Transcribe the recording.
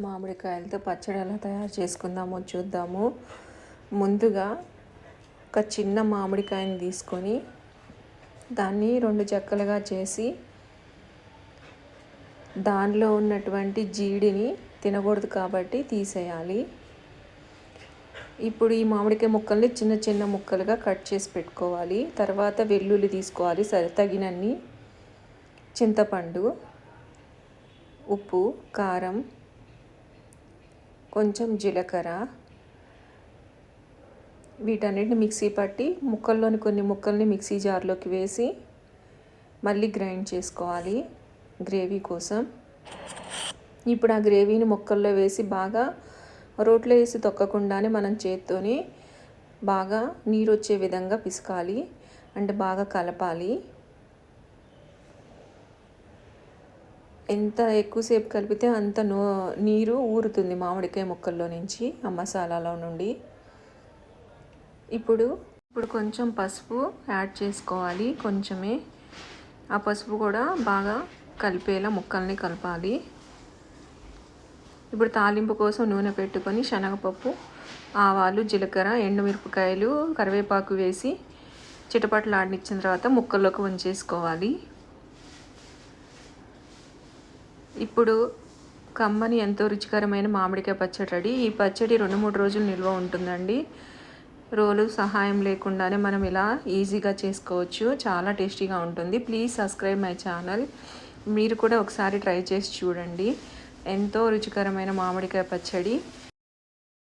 మామిడికాయలతో పచ్చడి ఎలా తయారు చేసుకుందామో చూద్దాము. ముందుగా ఒక చిన్న మామిడికాయని తీసుకొని దాన్ని 2 చెక్కలుగా చేసి దానిలో ఉన్నటువంటి జీడిని తినకూడదు కాబట్టి తీసేయాలి. ఇప్పుడు ఈ మామిడికాయ ముక్కల్ని చిన్న చిన్న ముక్కలుగా కట్ చేసి పెట్టుకోవాలి. తర్వాత వెల్లుల్లి తీసుకోవాలి, తగినన్ని, చింతపండు, ఉప్పు, కారం, కొంచెం జీలకర్ర, వీటన్నిటిని మిక్సీ పట్టి ముక్కల్లోని కొన్ని ముక్కల్ని మిక్సీ జార్లోకి వేసి మళ్ళీ గ్రైండ్ చేసుకోవాలి గ్రేవీ కోసం. ఇప్పుడు ఆ గ్రేవీని ముక్కల్లో వేసి బాగా రోట్లో వేసి తొక్కకుండానే మనం చేత్తోని బాగా నీరు వచ్చే విధంగా పిసకాలి, అంటే బాగా కలపాలి. ఎంత ఎక్కువసేపు కలిపితే అంత నీరు ఊరుతుంది మామిడికాయ ముక్కల్లో నుంచి, ఆ మసాలాలో నుండి. ఇప్పుడు కొంచెం పసుపు యాడ్ చేసుకోవాలి, కొంచెమే. ఆ పసుపు కూడా బాగా కలిపేలా ముక్కల్ని కలపాలి. ఇప్పుడు తాలింపు కోసం నూనె పెట్టుకొని శనగపప్పు, ఆవాలు, జీలకర్ర, ఎండుమిరపకాయలు, కరివేపాకు వేసి చిటపటలాడనిచ్చిన తర్వాత ముక్కల్లోకి వంచేసుకోవాలి. ఇప్పుడు కమ్మని ఎంతో రుచికరమైన మామిడికాయ పచ్చడి రెడీ. ఈ పచ్చడి 2-3 రోజులు నిల్వ ఉంటుందండి. రోలు సహాయం లేకుండానే మనం ఇలా ఈజీగా చేసుకోవచ్చు. చాలా టేస్టీగా ఉంటుంది. Please subscribe my channel. మీరు కూడా ఒకసారి ట్రై చేసి చూడండి. ఎంతో రుచికరమైన మామిడికాయ పచ్చడి.